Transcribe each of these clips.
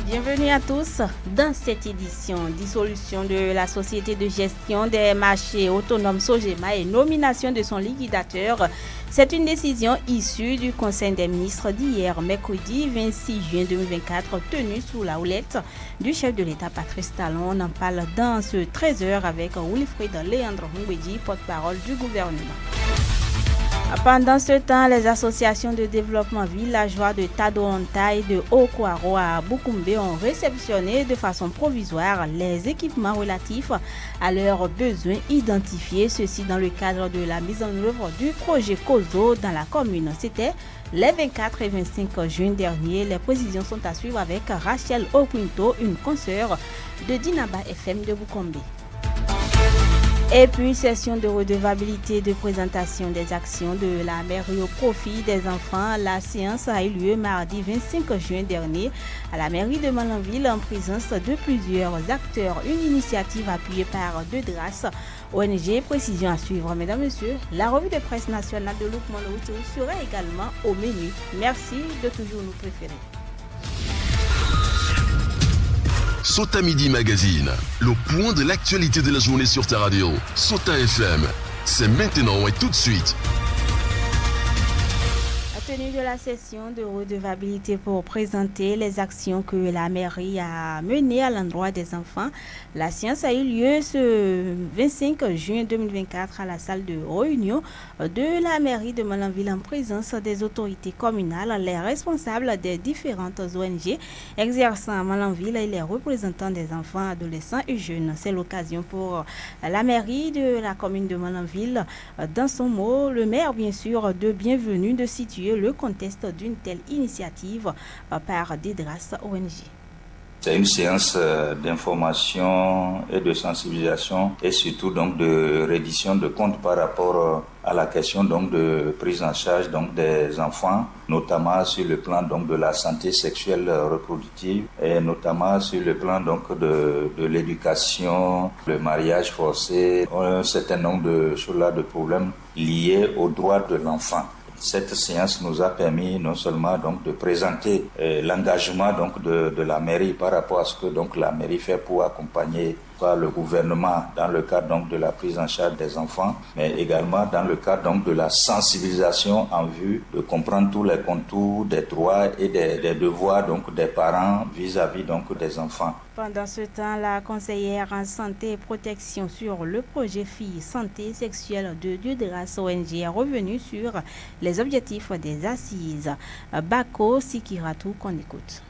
Bienvenue à tous dans cette édition. Dissolution de la société de gestion des marchés autonomes Sogema et nomination de son liquidateur. C'est une décision issue du Conseil des ministres d'hier, mercredi 26 juin 2024, tenu sous la houlette du chef de l'État Patrice Talon. On en parle dans ce 13h avec Wilfried Léandre Mouedi, porte-parole du gouvernement. Pendant ce temps, les associations de développement villageois de Tadoanta et de Okwaro à Bukumbe ont réceptionné de façon provisoire les équipements relatifs à leurs besoins identifiés, ceci dans le cadre de la mise en œuvre du projet COSO dans la commune. C'était les 24 et 25 juin dernier. Les précisions sont à suivre avec Rachel Opinto, une consoeur de Dinaba FM de Bukumbe. Et puis, session de redevabilité de présentation des actions de la mairie au profit des enfants. La séance a eu lieu mardi 25 juin dernier à la mairie de Malanville en présence de plusieurs acteurs. Une initiative appuyée par De Grâce, ONG. Précision à suivre. Mesdames, Messieurs, la revue de presse nationale de Lukman Loutou sera également au menu. Merci de toujours nous préférer. Sota Midi Magazine, le point de l'actualité de la journée sur ta radio. Sota FM, c'est maintenant et tout de suite. Tenue de la session de redevabilité pour présenter les actions que la mairie a menées à l'endroit des enfants. La séance a eu lieu ce 25 juin 2024 à la salle de réunion de la mairie de Malanville en présence des autorités communales, les responsables des différentes ONG exerçant à Malanville et les représentants des enfants, adolescents et jeunes. C'est l'occasion pour la mairie de la commune de Malanville, dans son mot, le maire bien sûr, de bienvenue de situer le contexte d'une telle initiative par Dédras ONG. C'est une séance d'information et de sensibilisation et surtout donc de reddition de comptes par rapport à la question donc de prise en charge donc des enfants, notamment sur le plan donc de la santé sexuelle reproductive et notamment sur le plan donc de l'éducation, le mariage forcé, un certain nombre de choses là, de problèmes liés aux droits de l'enfant. Cette séance nous a permis non seulement donc de présenter l'engagement donc de la mairie par rapport à ce que donc la mairie fait pour accompagner le gouvernement dans le cadre donc de la prise en charge des enfants, mais également dans le cadre donc de la sensibilisation en vue de comprendre tous les contours des droits et des devoirs donc des parents vis-à-vis donc des enfants. Pendant ce temps, la conseillère en santé et protection sur le projet Filles Santé Sexuelle de Dieu de Grâce ONG est revenue sur les objectifs des assises. Bako Sikiratou qu'on écoute.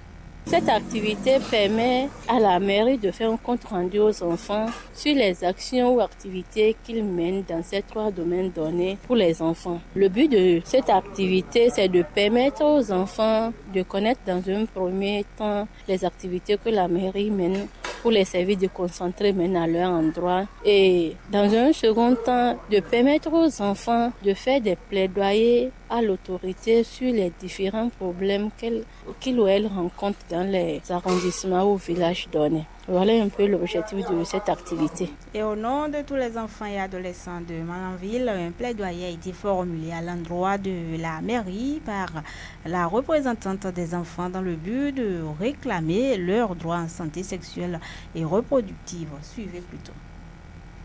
Cette activité permet à la mairie de faire un compte rendu aux enfants sur les actions ou activités qu'ils mènent dans ces trois domaines donnés pour les enfants. Le but de cette activité, c'est de permettre aux enfants de connaître dans un premier temps les activités que la mairie mène pour les services de concentrés mènent à leur endroit et dans un second temps de permettre aux enfants de faire des plaidoyers à l'autorité sur les différents problèmes qu'ils ou elles rencontrent dans les arrondissements ou villages donnés. Voilà un peu l'objectif de cette activité. Et au nom de tous les enfants et adolescents de Malanville, un plaidoyer a été formulé à l'endroit de la mairie par la représentante des enfants dans le but de réclamer leurs droits en santé sexuelle et reproductive. Suivez plutôt.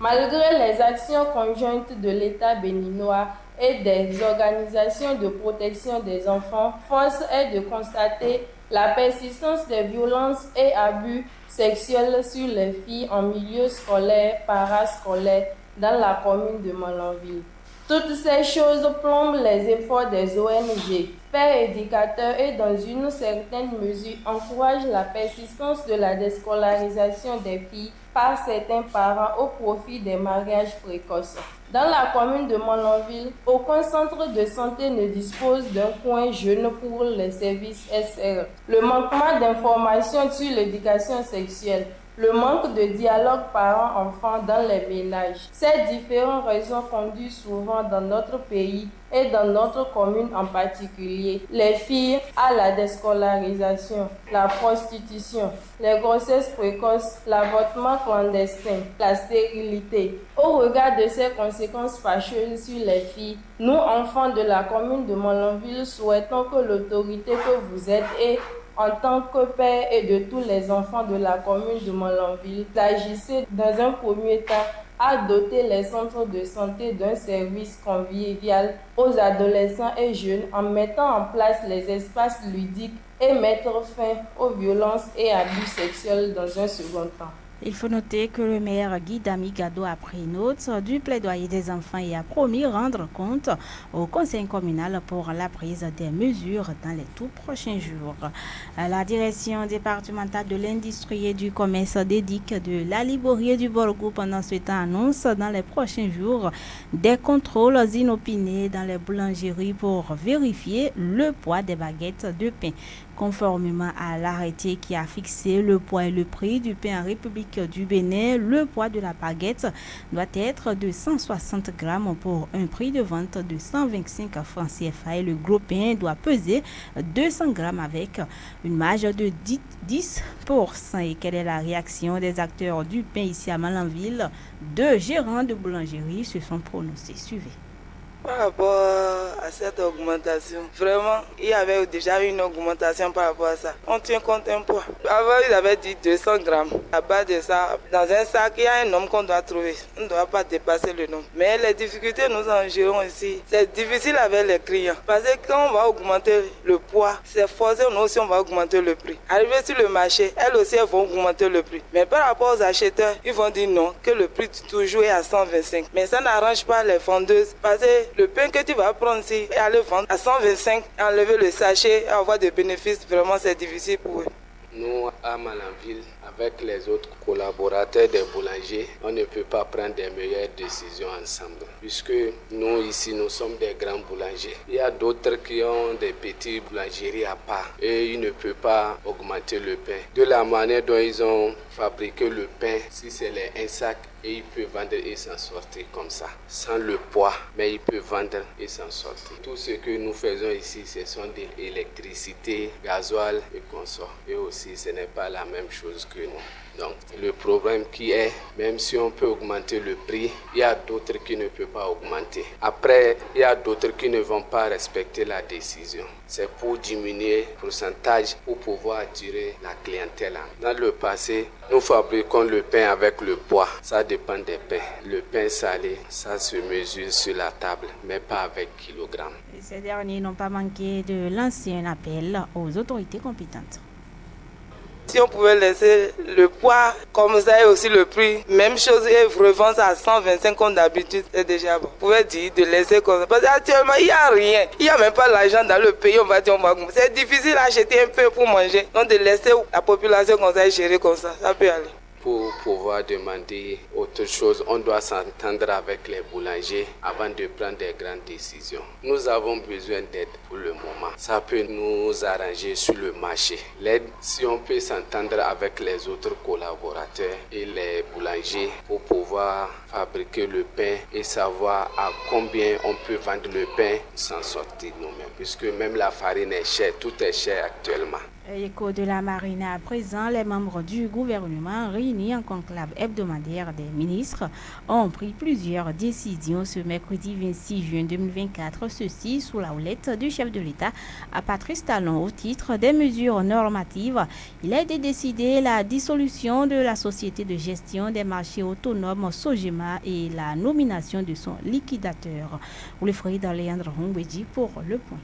Malgré les actions conjointes de l'État béninois et des organisations de protection des enfants, force est de constater la persistance des violences et abus sexuels sur les filles en milieu scolaire, parascolaire dans la commune de Malanville. Toutes ces choses plombent les efforts des ONG. Pères éducateurs et dans une certaine mesure encouragent la persistance de la déscolarisation des filles par certains parents au profit des mariages précoces. Dans la commune de Malanville, aucun centre de santé ne dispose d'un coin jeune pour les services SR. Le manquement d'informations sur l'éducation sexuelle, le manque de dialogue parents-enfants dans les ménages. Ces différentes raisons conduisent souvent dans notre pays et dans notre commune en particulier les filles à la déscolarisation, la prostitution, les grossesses précoces, l'avortement clandestin, la stérilité. Au regard de ces conséquences fâcheuses sur les filles, nous, enfants de la commune de Malanville, souhaitons que l'autorité que vous êtes et en tant que père et de tous les enfants de la commune de Malanville, il s'agissait dans un premier temps à doter les centres de santé d'un service convivial aux adolescents et jeunes en mettant en place les espaces ludiques et mettre fin aux violences et abus sexuels dans un second temps. Il faut noter que le maire Guy Damigado a pris note du plaidoyer des enfants et a promis rendre compte au conseil communal pour la prise des mesures dans les tout prochains jours. La direction départementale de l'industrie et du commerce dédique de la Liborie du Borgo pendant ce temps annonce dans les prochains jours des contrôles inopinés dans les boulangeries pour vérifier le poids des baguettes de pain. Conformément à l'arrêté qui a fixé le poids et le prix du pain en République du Bénin, le poids de la baguette doit être de 160 grammes pour un prix de vente de 125 francs CFA et le gros pain doit peser 200 grammes avec une marge de 10%. Et quelle est la réaction des acteurs du pain ici à Malanville? 2 gérants de boulangerie se sont prononcés. Suivez. Par rapport à cette augmentation, vraiment, il y avait déjà une augmentation par rapport à ça. On tient compte un poids. Avant, ils avaient dit 200 grammes. À base de ça, dans un sac, il y a un nombre qu'on doit trouver. On ne doit pas dépasser le nombre. Mais les difficultés, nous en gérons ici. C'est difficile avec les clients. Parce que quand on va augmenter le poids, c'est forcé, nous aussi, on va augmenter le prix. Arrivé sur le marché, elles aussi, elles vont augmenter le prix. Mais par rapport aux acheteurs, ils vont dire non, que le prix toujours est à 125. Mais ça n'arrange pas les vendeuses. Parce que le pain que tu vas prendre ici et aller vendre à 125, enlever le sachet et avoir des bénéfices, vraiment c'est difficile pour eux. Nous, à Malanville, avec les autres collaborateurs des boulangers, on ne peut pas prendre des meilleures décisions ensemble. Puisque nous, ici, nous sommes des grands boulangers. Il y a d'autres qui ont des petites boulangeries à part et ils ne peuvent pas augmenter le pain. De la manière dont ils ont fabriqué le pain, si c'est un sac, et il peut vendre et s'en sortir comme ça, sans le poids, mais il peut vendre et s'en sortir. Tout ce que nous faisons ici, ce sont de l'électricité, gasoil et consorts. Et aussi, ce n'est pas la même chose que nous. Donc, le problème qui est, même si on peut augmenter le prix, il y a d'autres qui ne peuvent pas augmenter. Après, il y a d'autres qui ne vont pas respecter la décision. C'est pour diminuer le pourcentage pour pouvoir attirer la clientèle. Dans le passé, nous fabriquons le pain avec le poids. Ça dépend des pains. Le pain salé, ça se mesure sur la table, mais pas avec kilogrammes. Ces derniers n'ont pas manqué de lancer un appel aux autorités compétentes. Si on pouvait laisser le poids comme ça et aussi le prix, même chose, et revendre à 125 comme d'habitude, c'est déjà bon. Vous pouvez dire de laisser comme ça. Parce qu'actuellement, il n'y a rien. Il n'y a même pas l'argent dans le pays. On va dire, c'est difficile d'acheter un peu pour manger. Donc de laisser la population comme ça gérer comme ça, ça peut aller. Pour pouvoir demander autre chose, on doit s'entendre avec les boulangers avant de prendre des grandes décisions. Nous avons besoin d'aide pour le moment. Ça peut nous arranger sur le marché. L'aide, si on peut s'entendre avec les autres collaborateurs et les boulangers pour pouvoir fabriquer le pain et savoir à combien on peut vendre le pain sans sortir nous-mêmes. Puisque même la farine est chère, tout est cher actuellement. Écho de la marine à présent, les membres du gouvernement réunis en conclave hebdomadaire des ministres ont pris plusieurs décisions ce mercredi 26 juin 2024, ceci sous la houlette du chef de l'État à Patrice Talon. Au titre des mesures normatives, il a été décidé la dissolution de la société de gestion des marchés autonomes Sogema et la nomination de son liquidateur. Wilfried Léandre Hongweji pour le point.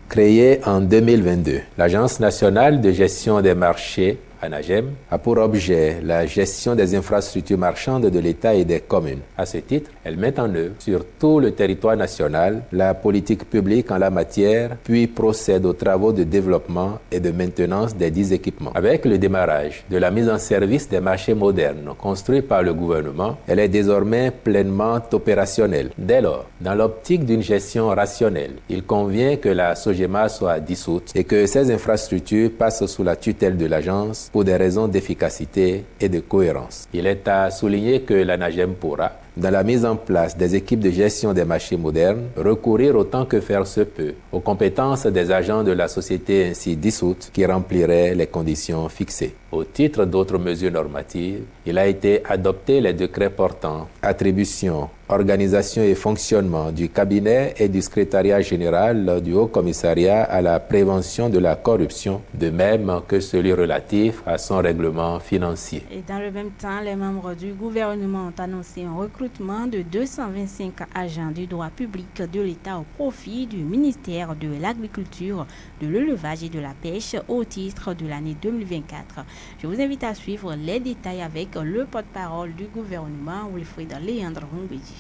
Créée en 2022, l'Agence nationale de gestion des marchés, ANAGEM, a pour objet la gestion des infrastructures marchandes de l'État et des communes. À ce titre, elle met en œuvre sur tout le territoire national la politique publique en la matière, puis procède aux travaux de développement et de maintenance des 10 équipements. Avec le démarrage de la mise en service des marchés modernes construits par le gouvernement, elle est désormais pleinement opérationnelle. Dès lors, dans l'optique d'une gestion rationnelle, il convient que la Sogema soit dissoute et que ces infrastructures passent sous la tutelle de l'agence pour des raisons d'efficacité et de cohérence. Il est à souligner que l'ANAGEM pourra, dans la mise en place des équipes de gestion des marchés modernes, recourir autant que faire se peut aux compétences des agents de la société ainsi dissoute qui rempliraient les conditions fixées. Au titre d'autres mesures normatives, il a été adopté les décrets portant attribution organisation et fonctionnement du cabinet et du secrétariat général du Haut-Commissariat à la prévention de la corruption, de même que celui relatif à son règlement financier. Et dans le même temps, les membres du gouvernement ont annoncé un recrutement de 225 agents du droit public de l'État au profit du ministère de l'Agriculture, de l'Élevage et de la Pêche au titre de l'année 2024. Je vous invite à suivre les détails avec le porte-parole du gouvernement, Wilfried Léandre Rumbedi.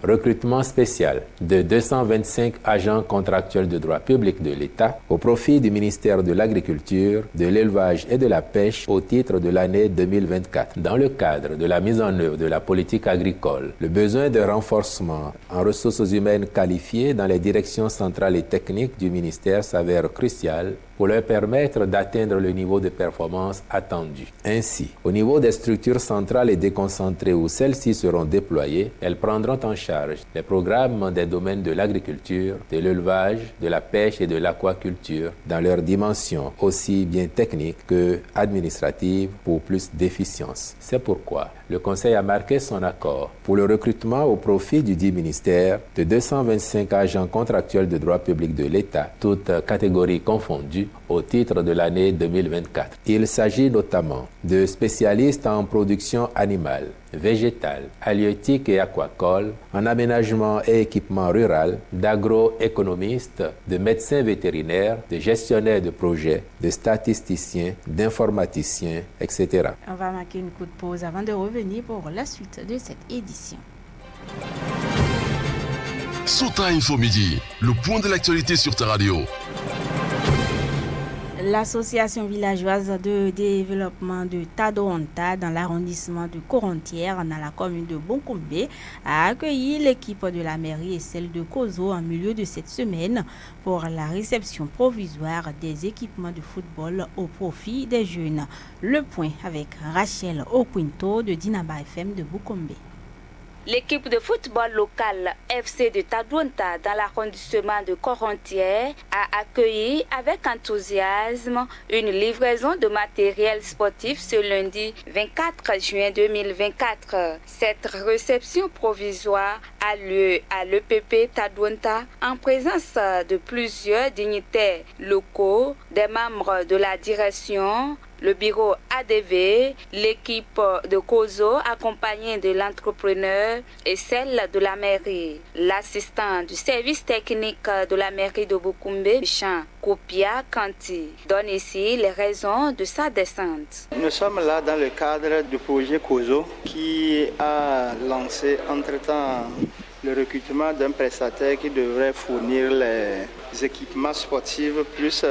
Recrutement spécial de 225 agents contractuels de droit public de l'État au profit du ministère de l'Agriculture, de l'Élevage et de la Pêche au titre de l'année 2024. Dans le cadre de la mise en œuvre de la politique agricole, le besoin de renforcement en ressources humaines qualifiées dans les directions centrales et techniques du ministère s'avère crucial pour leur permettre d'atteindre le niveau de performance attendu. Ainsi, au niveau des structures centrales et déconcentrées où celles-ci seront déployées, elles prendront en charge les programmes des domaines de l'agriculture, de l'élevage, de la pêche et de l'aquaculture dans leurs dimensions aussi bien techniques que administratives pour plus d'efficience. C'est pourquoi le Conseil a marqué son accord pour le recrutement au profit du dit ministère de 225 agents contractuels de droit public de l'État, toutes catégories confondues, au titre de l'année 2024. Il s'agit notamment de spécialistes en production animale, végétale, halieutique et aquacole, en aménagement et équipement rural, d'agroéconomistes, de médecins vétérinaires, de gestionnaires de projets, de statisticiens, d'informaticiens, etc. On va marquer une courte pause avant de revenir pour la suite de cette édition. Sota Info Midi, le point de l'actualité sur ta radio. L'association villageoise de développement de Tadoanta dans l'arrondissement de Corontière, dans la commune de Boncombe, a accueilli l'équipe de la mairie et celle de Kozo en milieu de cette semaine pour la réception provisoire des équipements de football au profit des jeunes. Le point avec Rachel Oquinto de Dinaba FM de Boncombe. L'équipe de football local FC de Tadoanta dans l'arrondissement de Corontière a accueilli avec enthousiasme une livraison de matériel sportif ce lundi 24 juin 2024. Cette réception provisoire a lieu à l'EPP Tadoanta en présence de plusieurs dignitaires locaux, des membres de la direction, le bureau ADV, l'équipe de Kozo accompagnée de l'entrepreneur et celle de la mairie. L'assistant du service technique de la mairie de Bokoumbe, Jean Kopia Kanti, donne ici les raisons de sa descente. Nous sommes là dans le cadre du projet Kozo qui a lancé entre-temps le recrutement d'un prestataire qui devrait fournir les équipements sportifs plus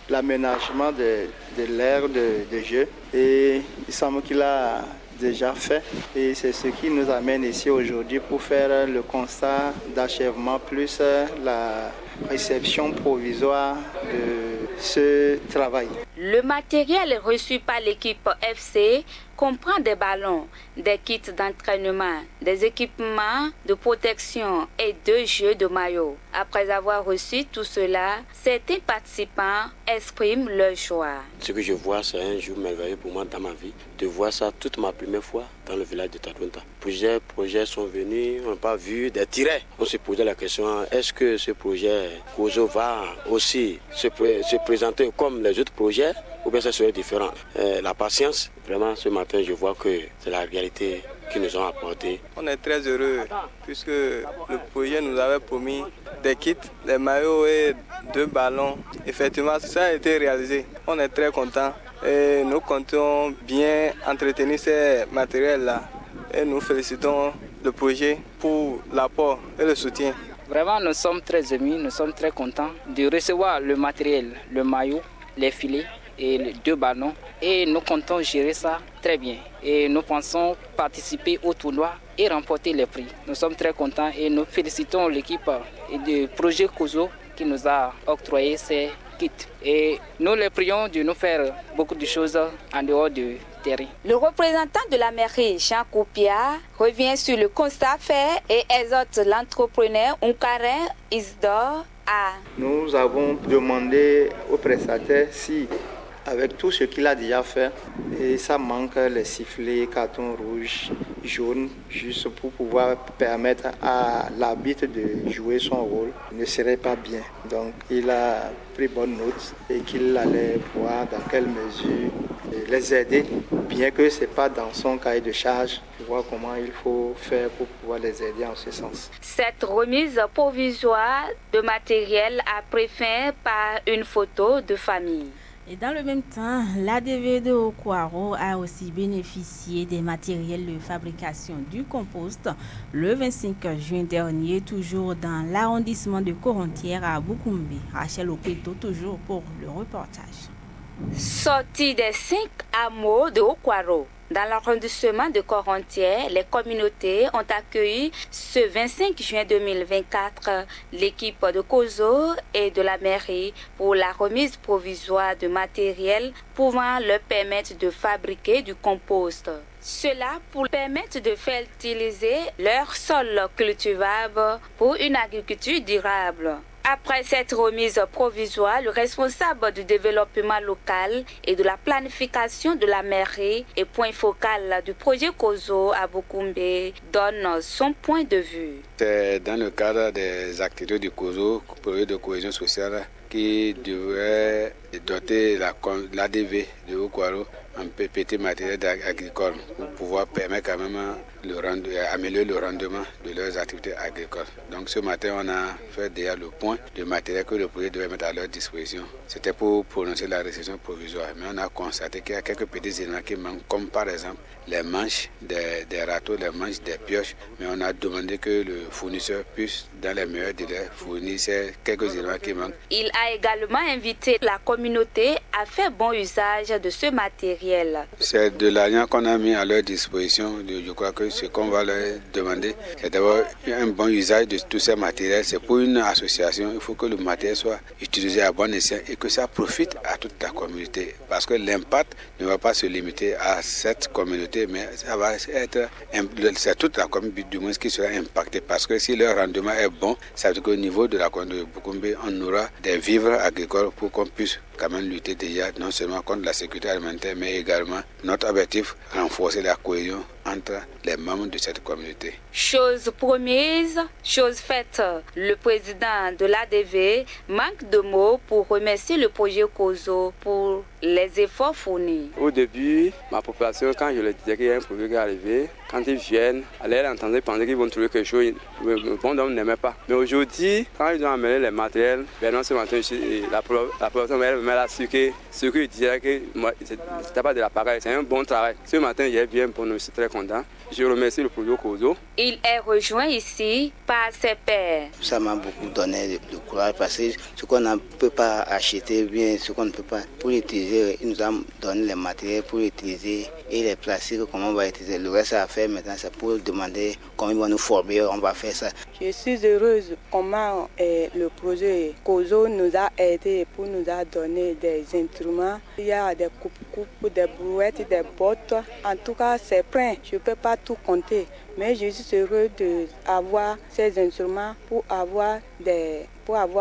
l'aménagement de l'aire de jeu. Et il semble qu'il a déjà fait et c'est ce qui nous amène ici aujourd'hui pour faire le constat d'achèvement plus la réception provisoire de ce travail. Le matériel reçu par l'équipe FC comprend des ballons, des kits d'entraînement, des équipements de protection et 2 jeux de maillot. Après avoir reçu tout cela, certains participants expriment leur joie. Ce que je vois, c'est un jour merveilleux pour moi dans ma vie, de voir ça toute ma première fois dans le village de Tadoanta. Plusieurs projets sont venus, on n'a pas vu des tirets. On se posait la question, est-ce que ce projet Kozo va aussi se présenter comme les autres projets ou bien ça serait différent? La patience, vraiment ce matin je vois que c'est la réalité qu'ils nous ont apporté. On est très heureux puisque le projet nous avait promis des kits, des maillots et 2 ballons. Effectivement, ça a été réalisé. On est très contents et nous comptons bien entretenir ces matériels-là. Et nous félicitons le projet pour l'apport et le soutien. Vraiment, nous sommes très émus, nous sommes très contents de recevoir le matériel, le maillot, les filets et les 2 ballons. Et nous comptons gérer ça très bien. Et nous pensons participer au tournoi et remporter les prix. Nous sommes très contents et nous félicitons l'équipe du projet Kozo qui nous a octroyé ces kits. Et nous les prions de nous faire beaucoup de choses en dehors du terrain. Le représentant de la mairie, Jean Kopia, revient sur le constat fait et exhorte l'entrepreneur Unkarin Isdor à... Nous avons demandé aux prestataires si avec tout ce qu'il a déjà fait. Et ça manque les sifflets, cartons rouges, jaunes, juste pour pouvoir permettre à l'arbitre de jouer son rôle. Il ne serait pas bien. Donc il a pris bonne note et qu'il allait voir dans quelle mesure les aider, bien que ce n'est pas dans son cahier de charge, voir comment il faut faire pour pouvoir les aider en ce sens. Cette remise provisoire de matériel a pris fin par une photo de famille. Et dans le même temps, l'ADV de Okwaro a aussi bénéficié des matériels de fabrication du compost le 25 juin dernier, toujours dans l'arrondissement de Corontière à Bukumbe. Rachel Opeto, toujours pour le reportage. Sorti des 5 hameaux de Okwaro, dans l'arrondissement de Corontière, les communautés ont accueilli ce 25 juin 2024 l'équipe de COSO et de la mairie pour la remise provisoire de matériel pouvant leur permettre de fabriquer du compost. Cela pour permettre de fertiliser leur sol cultivable pour une agriculture durable. Après cette remise provisoire, le responsable du développement local et de la planification de la mairie et point focal du projet COSO à Bukumbe donne son point de vue. C'est dans le cadre des activités du COSO, projet de cohésion sociale, qui devrait doter l'ADV de Okwaro en PPT matériel agricole pour pouvoir permettre quand même améliorer le rendement de leurs activités agricoles. Donc ce matin, on a fait déjà le point de matériel que le projet devait mettre à leur disposition. C'était pour prononcer la réception provisoire. Mais on a constaté qu'il y a quelques petits éléments qui manquent, comme par exemple les manches des râteaux, les manches des pioches. Mais on a demandé que le fournisseur puisse, dans les meilleurs délais, fournir ces quelques éléments qui manquent. Il a également invité la communauté à faire bon usage de ce matériel. C'est de l'argent qu'on a mis à leur disposition. Je crois que ce qu'on va leur demander, c'est d'avoir un bon usage de tous ces matériels. C'est pour une association, il faut que le matériel soit utilisé à bon escient et que ça profite à toute la communauté. Parce que l'impact ne va pas se limiter à cette communauté, mais ça va être, c'est toute la communauté du moins qui sera impactée. Parce que si leur rendement est bon, ça veut dire qu'au niveau de la communauté de Bukumbe, on aura des vivres agricoles pour qu'on puisse quand même lutter déjà non seulement contre la sécurité alimentaire, mais également notre objectif, renforcer la cohésion entre les membres de cette communauté. Chose promise, chose faite. Le président de l'ADV manque de mots pour remercier le projet COSO pour les efforts fournis. Au début, ma population, quand je leur disais qu'il y a un projet qui est arrivé, quand ils viennent, elle entendait penser qu'ils vont trouver quelque chose. Le bon homme n'aimait pas. Mais aujourd'hui, quand ils ont amené les matériels, non, ce matin, la population m'a assuré ce que je disais que c'était pas de l'appareil, c'est un bon travail. Ce matin, j'ai bien pour nous, je suis très content. Je remercie le projet COSO. Il est rejoint ici par ses pairs. Ça m'a beaucoup donné de courage parce que ce qu'on ne peut pas acheter, bien ce qu'on ne peut pas pour utiliser, il nous a donné les matériels pour utiliser et les plastiques, comment on va utiliser. Le reste à faire maintenant, c'est pour demander comment ils vont nous former, on va faire ça. Je suis heureuse comment le projet COSO nous a aidés pour nous a donné des instruments. Il y a des coupes, des brouettes, des bottes. En tout cas, c'est prêt. Je ne peux pas tout compter. Mais je suis heureux d'avoir ces instruments pour avoir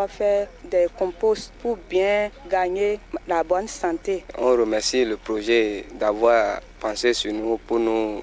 fait des composts pour bien gagner la bonne santé. On remercie le projet d'avoir pensé sur nous pour nous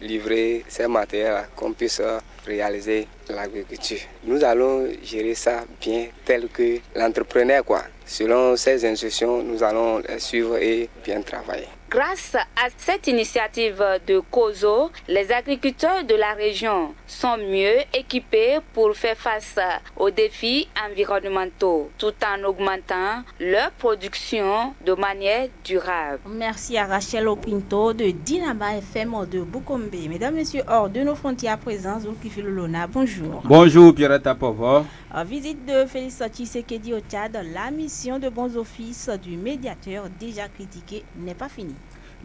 livrer ces matériels qu'on puisse réaliser l'agriculture. Nous allons gérer ça bien tel que l'entrepreneur, Selon ces instructions, nous allons les suivre et bien travailler. Grâce à cette initiative de COSO, les agriculteurs de la région sont mieux équipés pour faire face aux défis environnementaux, tout en augmentant leur production de manière durable. Merci à Rachel Opinto de Dynama FM de Bukombe. Mesdames, Messieurs, hors de nos frontières à présent, Zulkifli Lona, bonjour. Bonjour Pierrette Povo. Visite de Félix Tshisekedi au Tchad, la mission de bons offices du médiateur déjà critiquée n'est pas finie.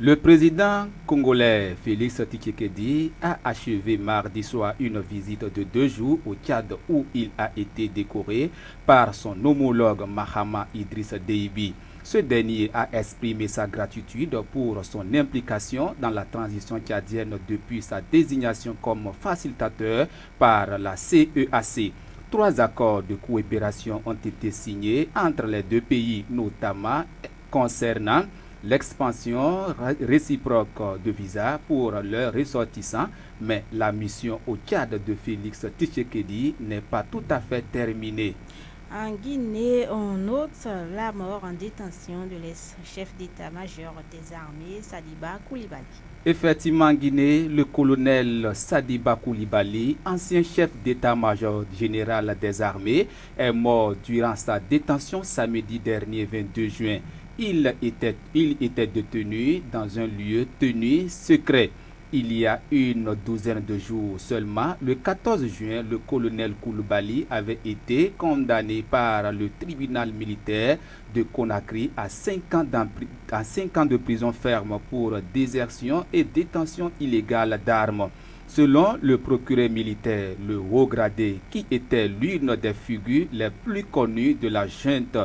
Le président congolais Félix Tshisekedi a achevé mardi soir une visite de 2 jours au Tchad où il a été décoré par son homologue Mahama Idriss Déby. Ce dernier a exprimé sa gratitude pour son implication dans la transition tchadienne depuis sa désignation comme facilitateur par la CEAC. 3 accords de coopération ont été signés entre les 2 pays, notamment concernant l'expansion réciproque de visas pour leurs ressortissants, mais la mission au Tchad de Félix Tshisekedi n'est pas tout à fait terminée. En Guinée, on note la mort en détention de l'ex-chef d'état-major des armées, Sadiba Koulibaly. Effectivement, en Guinée, le colonel Sadiba Koulibaly, ancien chef d'état-major général des armées, est mort durant sa détention samedi dernier 22 juin. Il était détenu dans un lieu tenu secret. Il y a une douzaine de jours seulement, le 14 juin, le colonel Koulibaly avait été condamné par le tribunal militaire de Conakry à 5 ans de prison ferme pour désertion et détention illégale d'armes. Selon le procureur militaire, le haut gradé, qui était l'une des figures les plus connues de la junte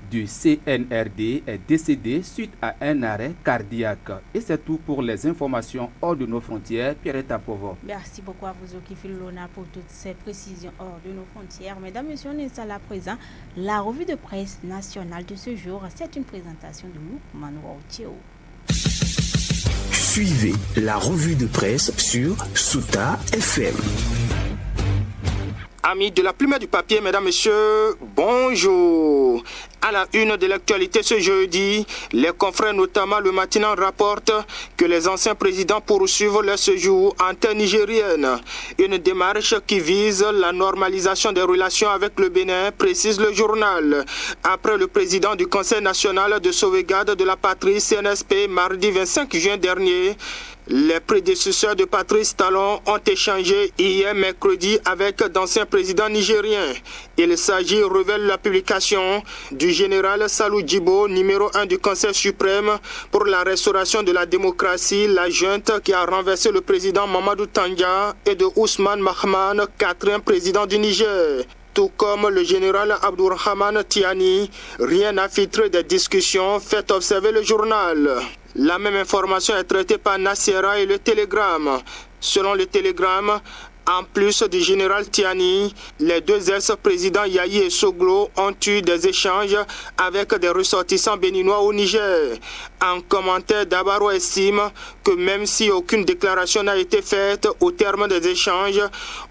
du CNRD, est décédé suite à un arrêt cardiaque. Et c'est tout pour les informations hors de nos frontières. Pierrette Apovo. Merci beaucoup à vous, Okifi Lona, pour toutes ces précisions hors de nos frontières. Mesdames, Messieurs, on installe à présent la revue de presse nationale de ce jour. C'est une présentation de Moukman Wautio. Suivez la revue de presse sur Souta FM. Amis de la plume et du papier, mesdames, messieurs, bonjour. À la une de l'actualité ce jeudi, les confrères, notamment le Matin, rapportent que les anciens présidents poursuivent leur séjour en terre nigérienne. Une démarche qui vise la normalisation des relations avec le Bénin, précise le journal. Après le président du Conseil national de sauvegarde de la patrie, CNSP, mardi 25 juin dernier, les prédécesseurs de Patrice Talon ont échangé hier mercredi avec d'anciens présidents nigériens. Il s'agit, révèle la publication du général Salou Djibo, numéro 1 du Conseil suprême pour la restauration de la démocratie, la junte qui a renversé le président Mamadou Tandja, et de Ousmane Mahman, 4e président du Niger. Tout comme le général Abdourahmane Tiani, rien n'a filtré des discussions, fait observer le journal. La même information est traitée par Nassera et le Télégramme. Selon le Télégramme, en plus du général Tiani, les deux ex-présidents Yahi et Soglo ont eu des échanges avec des ressortissants béninois au Niger. En commentaire, Dabaro estime que même si aucune déclaration n'a été faite au terme des échanges,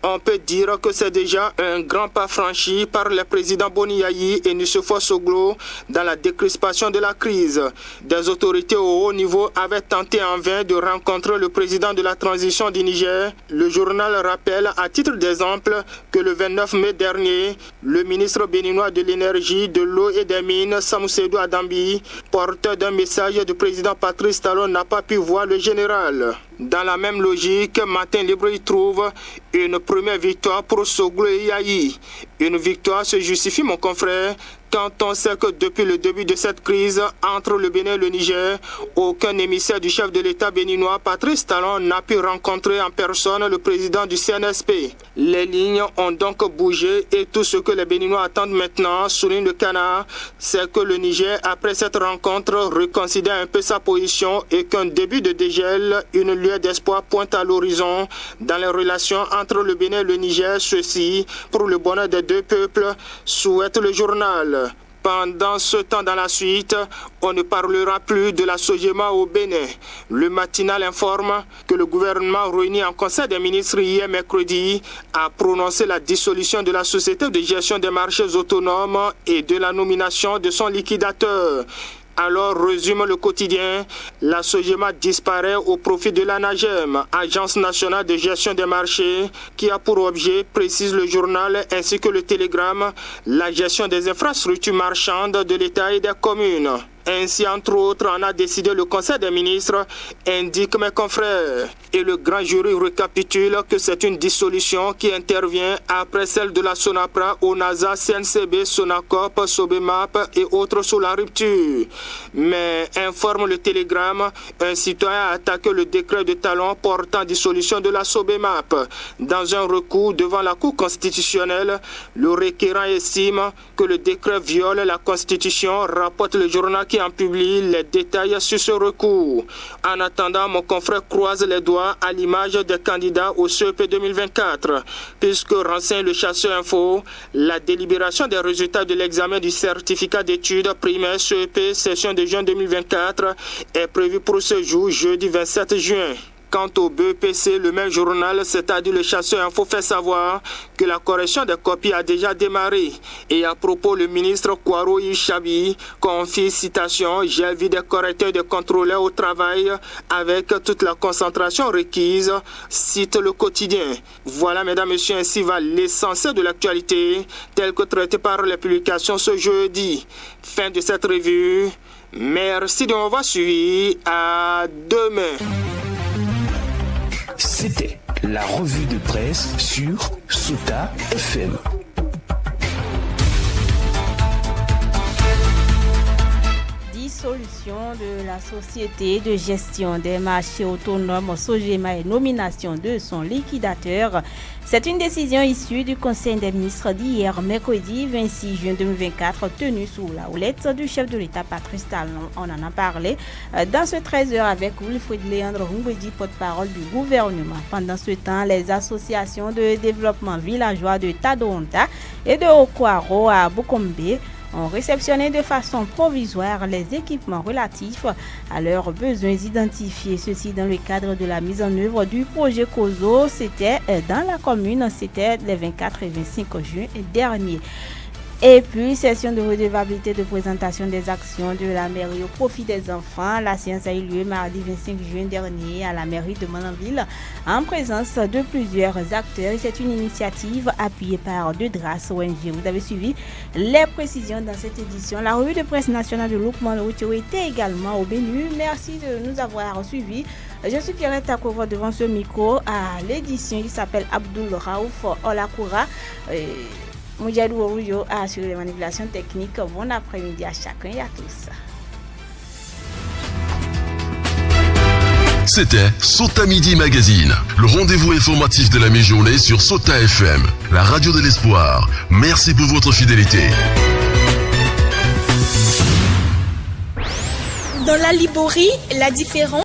on peut dire que c'est déjà un grand pas franchi par le président Boni Yahi et Nusefo Soglo dans la décrispation de la crise. Des autorités au haut niveau avaient tenté en vain de rencontrer le président de la transition du Niger. Le journal rappelle à titre d'exemple que le 29 mai dernier, le ministre béninois de l'énergie, de l'eau et des mines, Samoussedou Adambi, porteur d'un message du président Patrice Talon, n'a pas pu voir le général. Dans la même logique, Matin Libre y trouve une première victoire pour Soglo et Yahi. Une victoire se justifie, mon confrère, quand on sait que depuis le début de cette crise entre le Bénin et le Niger, aucun émissaire du chef de l'État béninois, Patrice Talon, n'a pu rencontrer en personne le président du CNSP. Les lignes ont donc bougé et tout ce que les Béninois attendent maintenant, souligne le Canard, c'est que le Niger, après cette rencontre, reconsidère un peu sa position et qu'un début de dégel, une lueur d'espoir pointe à l'horizon dans les relations entre le Bénin et le Niger. Ceci, pour le bonheur des deux peuples, souhaite le journal. Pendant ce temps, dans la suite, on ne parlera plus de la Sogema au Bénin. Le matinal informe que le gouvernement réuni en Conseil des ministres hier mercredi a prononcé la dissolution de la société de gestion des marchés autonomes et de la nomination de son liquidateur. Alors, résume le quotidien, la Sogema disparaît au profit de l'ANAGEM, Agence nationale de gestion des marchés, qui a pour objet, précise le journal ainsi que le Télégramme, la gestion des infrastructures marchandes de l'État et des communes. Ainsi, entre autres, en a décidé le Conseil des ministres, indique mes confrères. Et le grand jury récapitule que c'est une dissolution qui intervient après celle de la Sonapra, ONASA, CNCB, Sonacop, Sobemap et autres sous la rupture. Mais, informe le Télégramme, un citoyen a attaqué le décret de Talon portant dissolution de la Sobemap. Dans un recours devant la Cour constitutionnelle, le requérant estime que le décret viole la Constitution, rapporte le journal qui qui en publie les détails sur ce recours. En attendant, mon confrère croise les doigts à l'image des candidats au CEP 2024, puisque renseigne le Chasseur Info, la délibération des résultats de l'examen du certificat d'études primaire CEP session de juin 2024 est prévue pour ce jour, jeudi 27 juin. Quant au BEPC, le même journal, c'est-à-dire le Chasseur Info, fait savoir que la correction des copies a déjà démarré. Et à propos, le ministre Kwaro Ishabi confie, citation, « J'ai vu des correcteurs et des contrôleurs au travail avec toute la concentration requise », cite le quotidien. Voilà, mesdames, messieurs, ainsi va l'essentiel de l'actualité, tel que traité par les publications ce jeudi. Fin de cette revue. Merci de m'avoir suivi. À demain. C'était la revue de presse sur Sota FM. Dissolution de la société de gestion des marchés autonomes Sogema et nomination de son liquidateur. C'est une décision issue du Conseil des ministres d'hier, mercredi 26 juin 2024, tenu sous la houlette du chef de l'État Patrice Talon. On en a parlé dans ce 13h avec Wilfried Léandre Humbedi, porte-parole du gouvernement. Pendant ce temps, les associations de développement villageois de Tadonta et de Okwaro à Bokombe ont réceptionné de façon provisoire les équipements relatifs à leurs besoins identifiés. Ceci dans le cadre de la mise en œuvre du projet COSO. C'était dans la commune, c'était les 24 et 25 juin dernier. Et puis, session de redevabilité de présentation des actions de la mairie au profit des enfants. La séance a eu lieu mardi 25 juin dernier à la mairie de Malanville en présence de plusieurs acteurs. C'est une initiative appuyée par Dedras ONG. Vous avez suivi les précisions dans cette édition. La revue de presse nationale de Loukman Routio était également au menu. Merci de nous avoir suivis. Je suis Pierrette Takova devant ce micro à l'édition. Il s'appelle Abdul Raouf Olakoura. Moudjadou Orujo a assuré les manipulations techniques. Bon après-midi à chacun et à tous. C'était Sota Midi Magazine, le rendez-vous informatif de la mi-journée sur Sota FM, la radio de l'espoir. Merci pour votre fidélité. Dans la Liborie, la différence